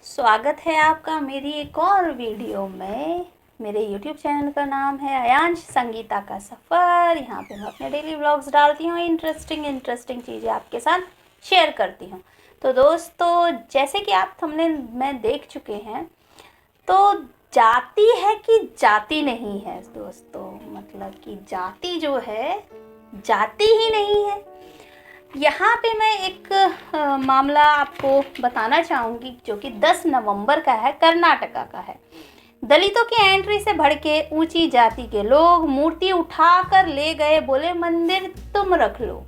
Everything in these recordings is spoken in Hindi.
स्वागत है आपका मेरी एक और वीडियो में। मेरे YouTube चैनल का नाम है अयांश संगीता का सफ़र। यहाँ पे मैं अपने डेली व्लॉग्स डालती हूँ, इंटरेस्टिंग चीज़ें आपके साथ शेयर करती हूँ। तो दोस्तों, जैसे कि आप थंबनेल में देख चुके हैं, तो जाति है कि जाति नहीं है दोस्तों, मतलब कि जाति जो है जाति ही नहीं है। यहाँ पे मैं एक मामला आपको बताना चाहूँगी जो कि 10 नवंबर का है, कर्नाटका का है। दलितों की एंट्री से भड़के ऊंची जाति के लोग मूर्ति उठाकर ले गए, बोले मंदिर तुम रख लो।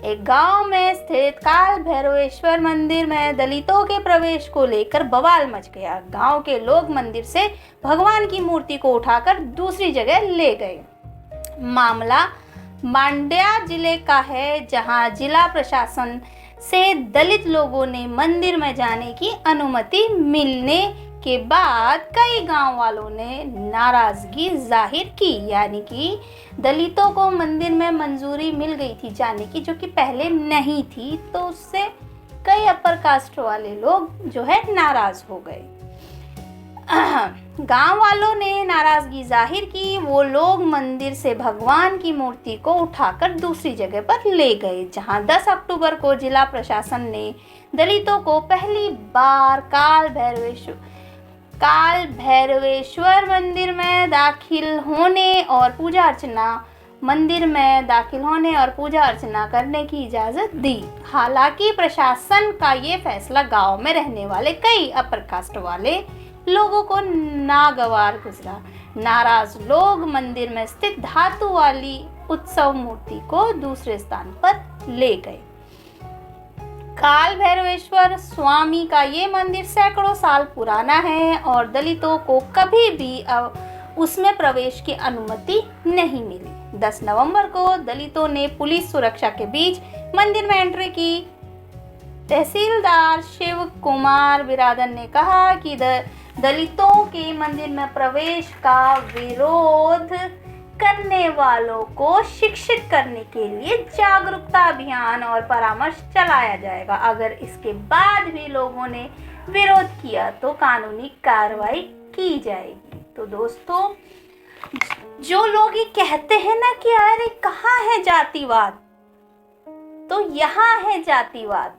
एक गांव में स्थित काल भैरवेश्वर मंदिर में दलितों के प्रवेश को लेकर बवाल मच गया। गांव के लोग मंदिर से भगवान की मूर्ति को उठाकर दूसरी जगह ले गए। मामला मांड्या जिले का है, जहां जिला प्रशासन से दलित लोगों ने मंदिर में जाने की अनुमति मिलने के बाद कई गांव वालों ने नाराजगी जाहिर की। यानी कि दलितों को मंदिर में मंजूरी मिल गई थी जाने की, जो कि पहले नहीं थी, तो उससे कई अपर कास्ट वाले लोग जो है नाराज हो गए। गांव वालों ने नाराजगी जाहिर की। वो लोग मंदिर से भगवान की मूर्ति को उठाकर दूसरी जगह पर ले गए, जहां 10 अक्टूबर को जिला प्रशासन ने दलितों को पहली बार काल भैरवेश्वर मंदिर में दाखिल होने और पूजा अर्चना करने की इजाज़त दी। हालांकि प्रशासन का ये फैसला गांव में रहने वाले कई अपर कास्ट वाले लोगों को नागवार गुजरा। नाराज लोग मंदिर में स्थित धातु वाली उत्सव मूर्ति को दूसरे स्थान पर ले गए। काल भैरवेश्वर स्वामी का ये मंदिर सैकड़ों साल पुराना है और दलितों को कभी भी उसमें प्रवेश की अनुमति नहीं मिली। 10 नवंबर को दलितों ने पुलिस सुरक्षा के बीच मंदिर में एंट्री की। तहसीलदार शिव कुमार बिरादर ने कहा कि दलितों के मंदिर में प्रवेश का विरोध करने वालों को शिक्षित करने के लिए जागरूकता अभियान और परामर्श चलाया जाएगा। अगर इसके बाद भी लोगों ने विरोध किया तो कानूनी कार्रवाई की जाएगी। तो दोस्तों, जो लोग ये कहते हैं ना कि अरे कहाँ है जातिवाद, तो यहाँ है जातिवाद।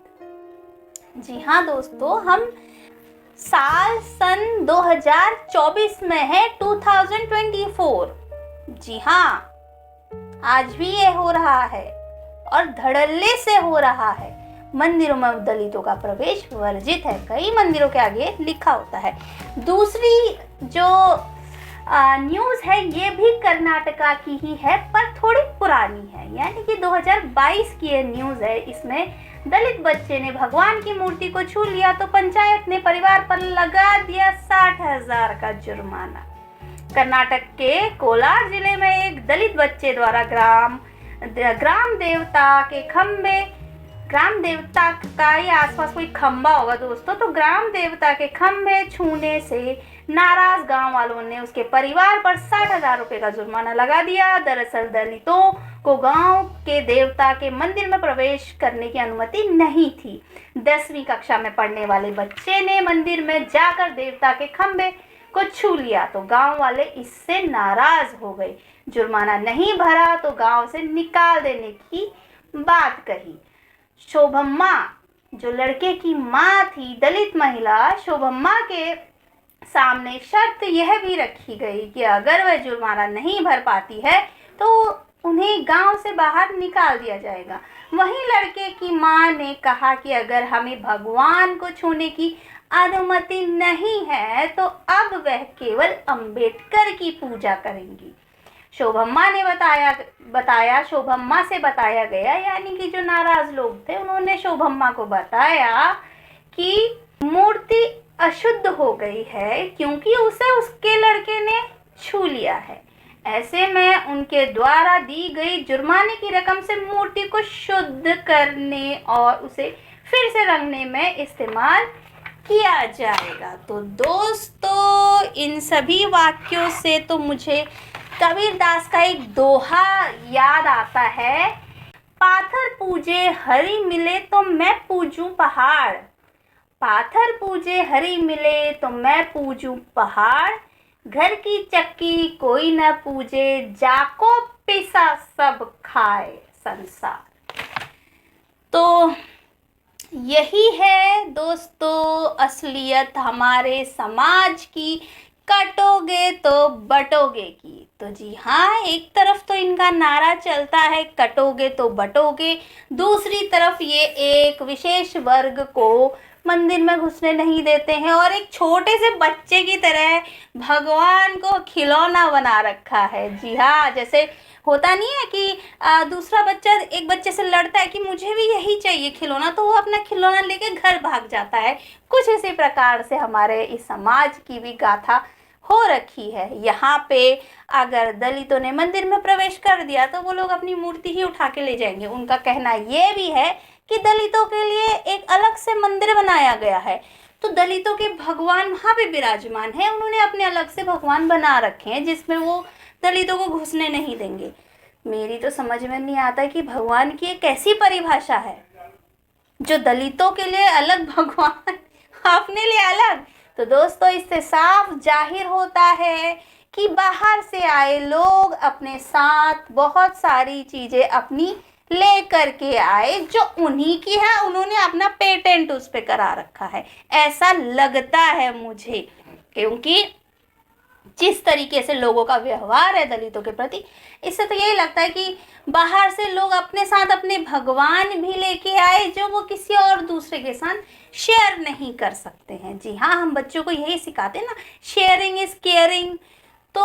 जी हाँ दोस्तों, हम सन 2024 में है, 2024। जी हाँ, आज भी ये हो रहा है और धड़ल्ले से हो रहा है। मंदिरों में दलितों का प्रवेश वर्जित है, कई मंदिरों के आगे लिखा होता है। दूसरी जो न्यूज़ है ये भी कर्नाटका की ही है, पर थोड़ी पुरानी है, यानी कि 2022 की ये न्यूज़ है। इसमें दलित बच्चे ने भगवान की मूर्ति को छू लिया तो पंचायत ने परिवार पर लगा दिया 60,000 का जुर्माना। कर्नाटक के कोलार जिले में एक दलित बच्चे द्वारा ग्राम देवता का ही आसपास कोई खंबा होगा दोस्तों, तो ग्राम देवता के खंबे छूने से नाराज गांव वालों ने उसके परिवार पर 60,000 रुपए का जुर्माना लगा दिया। दरअसल दलितों को गांव के देवता के मंदिर में प्रवेश करने की अनुमति नहीं थी। 10वीं कक्षा में पढ़ने वाले बच्चे ने मंदिर में जाकर देवता के खंबे को छू लिया तो गांव वाले इससे नाराज हो गए। जुर्माना नहीं भरा तो गांव से निकाल देने की बात कही। शोभम्मा, जो लड़के की मां थी, दलित महिला शोभम्मा के सामने शर्त यह भी रखी गई कि अगर वह जुर्माना नहीं भर पाती है तो उन्हें गांव से बाहर निकाल दिया जाएगा। वहीं लड़के की मां ने कहा कि अगर हमें भगवान को छूने की अनुमति नहीं है तो अब वह केवल अंबेडकर की पूजा करेंगी। शोभम्मा से बताया गया, यानी कि जो नाराज लोग थे उन्होंने शोभम्मा को बताया कि मूर्ति अशुद्ध हो गई है क्योंकि उसे उसके लड़के ने छू लिया है। ऐसे में उनके द्वारा दी गई जुर्माने की रकम से मूर्ति को शुद्ध करने और उसे फिर से रंगने में इस्तेमाल किया जाएगा। तो दोस्तों, इन सभी वाक्यों से तो मुझे कबीरदास का एक दोहा याद आता है, पाथर पूजे हरि मिले तो मैं पूजूं पहाड़। पाथर पूजे हरि मिले तो मैं पूजूं पहाड़, घर की चक्की कोई न पूजे, जाको पिसा सब खाए संसार। तो यही है दोस्तों असलियत हमारे समाज की, कटोगे तो बटोगे की। तो जी हाँ, एक तरफ तो इनका नारा चलता है कटोगे तो बटोगे, दूसरी तरफ ये एक विशेष वर्ग को मंदिर में घुसने नहीं देते हैं और एक छोटे से बच्चे की तरह भगवान को खिलौना बना रखा है। जी हाँ, जैसे होता नहीं है कि दूसरा बच्चा एक बच्चे से लड़ता है कि मुझे भी यही चाहिए खिलौना, तो वो अपना खिलौना लेके घर भाग जाता है। कुछ इसी प्रकार से हमारे इस समाज की भी गाथा हो रखी है। यहाँ पे अगर दलितों ने मंदिर में प्रवेश कर दिया तो वो लोग अपनी मूर्ति ही उठा के ले जाएंगे। उनका कहना ये भी है कि दलितों के लिए एक अलग से मंदिर बनाया गया है, तो दलितों के भगवान वहाँ पे विराजमान है, उन्होंने अपने अलग से भगवान बना रखे हैं जिसमें वो दलितों को घुसने नहीं देंगे। मेरी तो समझ में नहीं आता कि भगवान की एक ऐसी परिभाषा है जो दलितों के लिए अलग भगवान, अपने लिए अलग। तो दोस्तों, इससे साफ जाहिर होता है कि बाहर से आए लोग अपने साथ बहुत सारी चीजें अपनी ले करके आए जो उन्हीं की है, उन्होंने अपना पेटेंट उस पे करा रखा है, ऐसा लगता है मुझे। क्योंकि जिस तरीके से लोगों का व्यवहार है दलितों के प्रति, इससे तो यही लगता है कि बाहर से लोग अपने साथ अपने भगवान भी लेके आए जो वो किसी और दूसरे के साथ शेयर नहीं कर सकते हैं। जी हाँ, हम बच्चों को यही सिखाते हैं ना, शेयरिंग इज केयरिंग। तो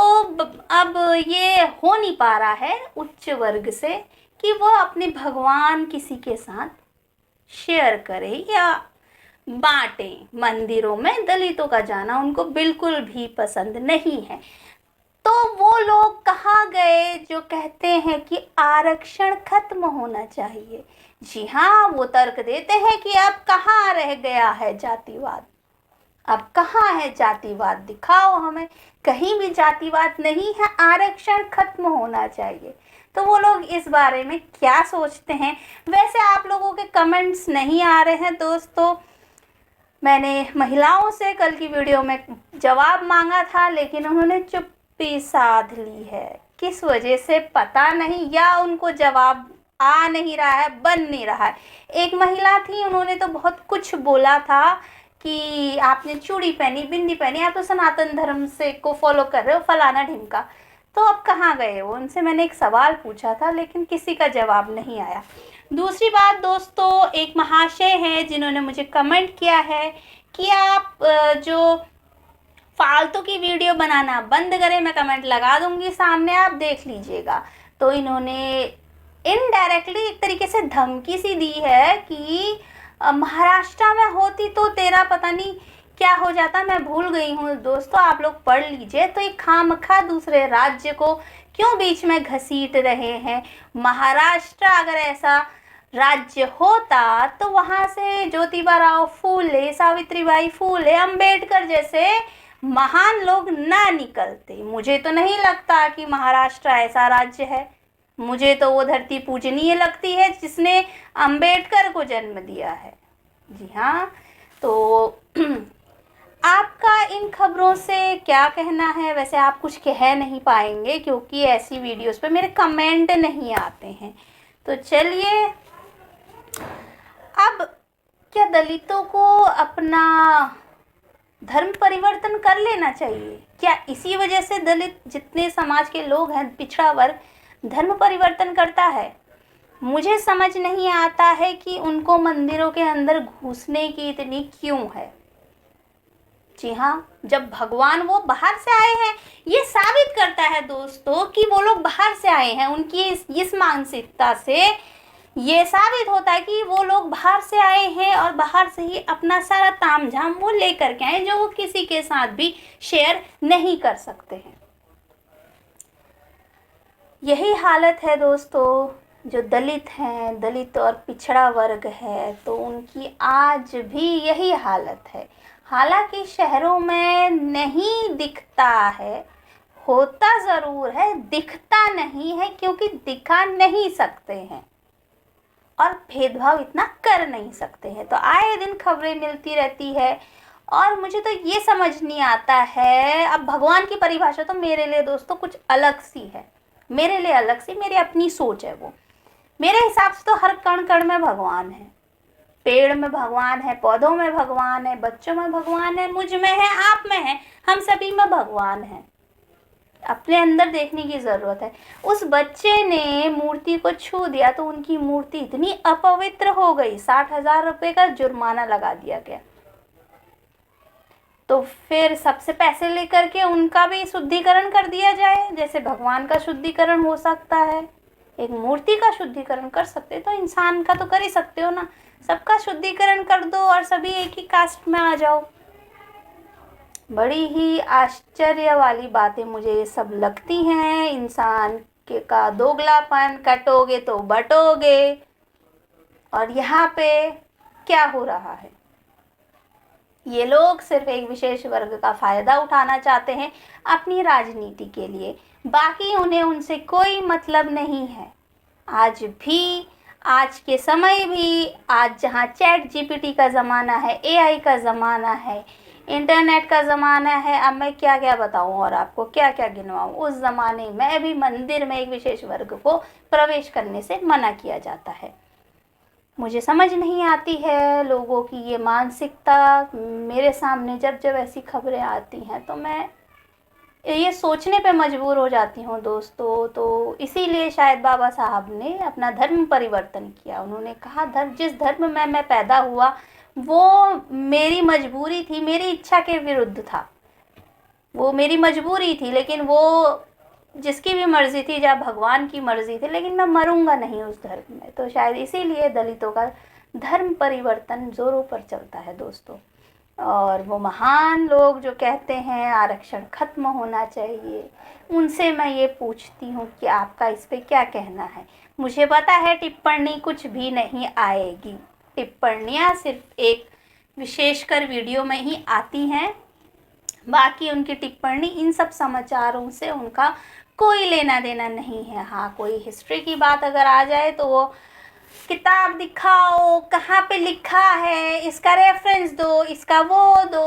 अब ये हो नहीं पा रहा है उच्च वर्ग से कि वो अपने भगवान किसी के साथ शेयर करे या बांटे। मंदिरों में दलितों का जाना उनको बिल्कुल भी पसंद नहीं है। तो वो लोग कहाँ गए जो कहते हैं कि आरक्षण खत्म होना चाहिए? जी हाँ, वो तर्क देते हैं कि अब कहाँ रह गया है जातिवाद, अब कहाँ है जातिवाद, दिखाओ हमें। कहीं भी जातिवाद नहीं है, आरक्षण खत्म होना चाहिए। तो वो लोग इस बारे में क्या सोचते हैं? वैसे आप लोगों के कमेंट्स नहीं आ रहे हैं दोस्तों। मैंने महिलाओं से कल की वीडियो में जवाब मांगा था, लेकिन उन्होंने चुप्पी साध ली है। किस वजह से पता नहीं, या उनको जवाब आ नहीं रहा है, बन नहीं रहा है। एक महिला थी, उन्होंने तो बहुत कुछ बोला था कि आपने चूड़ी पहनी, बिंदी पहनी, आप तो सनातन धर्म से को फॉलो कर रहे हो, फलाना ढिमका। तो अब कहाँ गए वो? उनसे मैंने एक सवाल पूछा था, लेकिन किसी का जवाब नहीं आया। दूसरी बात दोस्तों, एक महाशय हैं जिन्होंने मुझे कमेंट किया है कि आप जो फालतू की वीडियो बनाना बंद करें। मैं कमेंट लगा दूंगी सामने, आप देख लीजिएगा। तो इन्होंने इनडायरेक्टली एक तरीके से धमकी सी दी है कि महाराष्ट्र में होती तो तेरा पता नहीं क्या हो जाता, मैं भूल गई हूँ दोस्तों, आप लोग पढ़ लीजिए। तो एक खामखा दूसरे राज्य को क्यों बीच में घसीट रहे हैं? महाराष्ट्र अगर ऐसा राज्य होता तो वहाँ से ज्योतिबा फूले, सावित्रीबाई फूले, अंबेडकर जैसे महान लोग ना निकलते। मुझे तो नहीं लगता कि महाराष्ट्र ऐसा राज्य है। मुझे तो वो धरती पूजनीय लगती है जिसने अंबेडकर को जन्म दिया है। जी हाँ, तो आपका इन खबरों से क्या कहना है? वैसे आप कुछ कह नहीं पाएंगे क्योंकि ऐसी वीडियोस पे मेरे कमेंट नहीं आते हैं। तो चलिए, अब क्या दलितों को अपना धर्म परिवर्तन कर लेना चाहिए? क्या इसी वजह से दलित जितने समाज के लोग हैं, पिछड़ा वर्ग, धर्म परिवर्तन करता है? मुझे समझ नहीं आता है कि उनको मंदिरों के अंदर घुसने की इतनी क्यों है। जी हाँ, जब भगवान वो बाहर से आए हैं, ये साबित करता है दोस्तों कि वो लोग बाहर से आए हैं। उनकी इस मानसिकता से ये साबित होता है कि वो लोग बाहर से आए हैं और बाहर से ही अपना सारा तामझाम वो लेकर के आए जो वो किसी के साथ भी शेयर नहीं कर सकते हैं। यही हालत है दोस्तों, जो दलित हैं, दलित और पिछड़ा वर्ग है, तो उनकी आज भी यही हालत है। हालांकि शहरों में नहीं दिखता है, होता ज़रूर है, दिखता नहीं है क्योंकि दिखा नहीं सकते हैं। और भेदभाव इतना कर नहीं सकते हैं। तो आए दिन खबरें मिलती रहती है और मुझे तो ये समझ नहीं आता है। अब भगवान की परिभाषा तो मेरे लिए दोस्तों कुछ अलग सी है, मेरे लिए अलग सी, मेरी अपनी सोच है वो। मेरे हिसाब से तो हर कण कण में भगवान है। पेड़ में भगवान है, पौधों में भगवान है, बच्चों में भगवान है, मुझ में है, आप में है, हम सभी में भगवान है। अपने अंदर देखने की जरूरत है। उस बच्चे ने मूर्ति को छू दिया तो उनकी मूर्ति इतनी अपवित्र हो गई, 60,000 रुपए का जुर्माना लगा दिया गया। तो फिर सबसे पैसे लेकर के उनका भी शुद्धिकरण कर दिया जाए, जैसे भगवान का शुद्धिकरण हो सकता है, एक मूर्ति का शुद्धिकरण कर सकते, तो इंसान का तो कर ही सकते हो ना। सबका शुद्धिकरण कर दो और सभी एक ही कास्ट में आ जाओ। बड़ी ही आश्चर्य वाली बातें मुझे ये सब लगती हैं। इंसान के का दोगलापन, कटोगे तो बटोगे। और यहाँ पे क्या हो रहा है, ये लोग सिर्फ एक विशेष वर्ग का फायदा उठाना चाहते हैं अपनी राजनीति के लिए, बाकी उन्हें उनसे कोई मतलब नहीं है। आज भी, आज के समय भी, आज जहाँ चैट जीपीटी का ज़माना है, एआई का ज़माना है, इंटरनेट का ज़माना है, अब मैं क्या क्या बताऊँ और आपको क्या क्या गिनवाऊँ। उस ज़माने में भी मंदिर में एक विशेष वर्ग को प्रवेश करने से मना किया जाता है। मुझे समझ नहीं आती है लोगों की ये मानसिकता। मेरे सामने जब जब ऐसी खबरें आती हैं तो मैं ये सोचने पे मजबूर हो जाती हूँ दोस्तों। तो इसीलिए शायद बाबा साहब ने अपना धर्म परिवर्तन किया। उन्होंने कहा जिस धर्म में मैं पैदा हुआ वो मेरी मजबूरी थी, मेरी इच्छा के विरुद्ध था, वो मेरी मजबूरी थी, लेकिन वो जिसकी भी मर्जी थी, जब भगवान की मर्जी थी, लेकिन मैं मरूंगा नहीं उस धर्म में। तो शायद इसीलिए दलितों का धर्म परिवर्तन जोरों पर चलता है दोस्तों। और वो महान लोग जो कहते हैं आरक्षण खत्म होना चाहिए, उनसे मैं ये पूछती हूँ कि आपका इस पे क्या कहना है। मुझे पता है टिप्पणी कुछ भी नहीं आएगी, टिप्पणियाँ सिर्फ एक विशेषकर वीडियो में ही आती हैं, बाकी उनकी टिप्पणी इन सब समाचारों से उनका कोई लेना देना नहीं है। हाँ, कोई हिस्ट्री की बात अगर आ जाए तो वो किताब दिखाओ, कहाँ पे लिखा है, इसका रेफरेंस दो, इसका वो दो।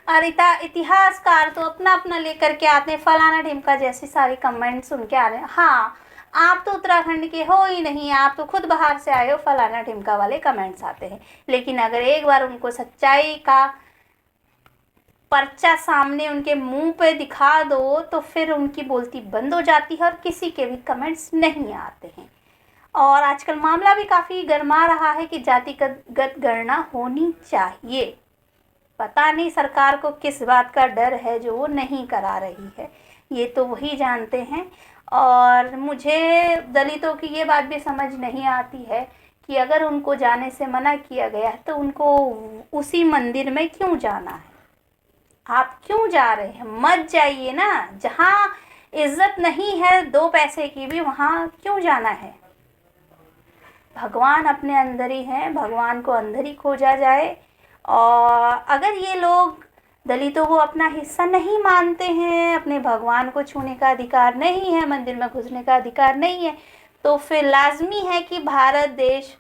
और इतिहासकार तो अपना अपना लेकर के आते हैं, फलाना ढिमका जैसी सारी कमेंट्स सुन के आ रहे हैं। हाँ, आप तो उत्तराखंड के हो ही नहीं, आप तो खुद बाहर से आए हो, फलाना ढिमका वाले कमेंट्स आते हैं। लेकिन अगर एक बार उनको सच्चाई का पर्चा सामने उनके मुंह पे दिखा दो तो फिर उनकी बोलती बंद हो जाती है और किसी के भी कमेंट्स नहीं आते हैं। और आजकल मामला भी काफ़ी गर्मा रहा है कि जातिगत गणना होनी चाहिए। पता नहीं सरकार को किस बात का डर है जो वो नहीं करा रही है, ये तो वही जानते हैं। और मुझे दलितों की ये बात भी समझ नहीं आती है कि अगर उनको जाने से मना किया गया है तो उनको उसी मंदिर में क्यों जाना है। आप क्यों जा रहे हैं, मत जाइए ना। जहाँ इज्जत नहीं है 2 पैसे की भी, वहाँ क्यों जाना है। भगवान अपने अंदर ही हैं, भगवान को अंदर ही खोजा जाए। और अगर ये लोग दलितों को अपना हिस्सा नहीं मानते हैं, अपने भगवान को छूने का अधिकार नहीं है, मंदिर में घुसने का अधिकार नहीं है, तो फिर लाजमी है कि भारत देश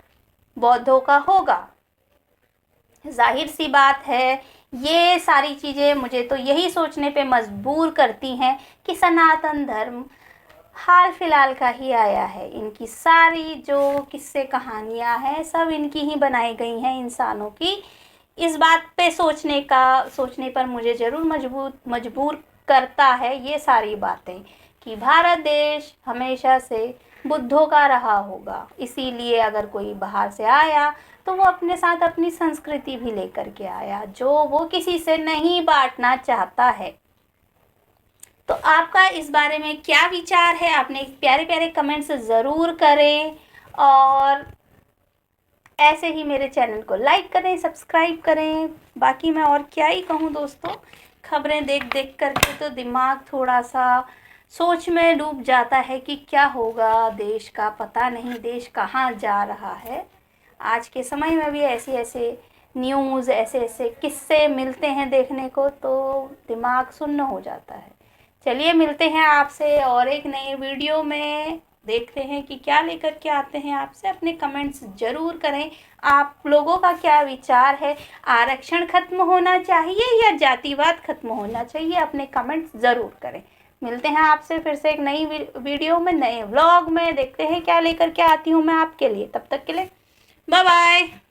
बौद्धों का होगा। जाहिर सी बात है। ये सारी चीज़ें मुझे तो यही सोचने पे मजबूर करती हैं कि सनातन धर्म हाल फिलहाल का ही आया है। इनकी सारी जो किस्से कहानियाँ हैं सब इनकी ही बनाई गई हैं इंसानों की। इस बात पे सोचने पर मुझे ज़रूर मजबूर करता है ये सारी बातें कि भारत देश हमेशा से बुद्धों का रहा होगा। इसीलिए अगर कोई बाहर से आया तो वो अपने साथ अपनी संस्कृति भी लेकर के आया, जो वो किसी से नहीं बांटना चाहता है। तो आपका इस बारे में क्या विचार है, आपने प्यारे प्यारे कमेंट्स ज़रूर करें। और ऐसे ही मेरे चैनल को लाइक करें, सब्सक्राइब करें। बाकी मैं और क्या ही कहूँ दोस्तों, खबरें देख देख करके तो दिमाग थोड़ा सा सोच में डूब जाता है कि क्या होगा देश का, पता नहीं देश कहाँ जा रहा है। आज के समय में भी ऐसे ऐसे न्यूज़, ऐसे ऐसे किस्से मिलते हैं देखने को तो दिमाग सुन्न हो जाता है। चलिए मिलते हैं आपसे और एक नई वीडियो में। देखते हैं कि क्या लेकर के आते हैं आपसे। अपने कमेंट्स ज़रूर करें, आप लोगों का क्या विचार है, आरक्षण खत्म होना चाहिए या जातिवाद खत्म होना चाहिए, अपने कमेंट्स ज़रूर करें। मिलते हैं आपसे फिर से एक नई वीडियो में, नए व्लॉग में। देखते हैं क्या लेकर के आती हूँ मैं आपके लिए। तब तक के लिए बाय बाय।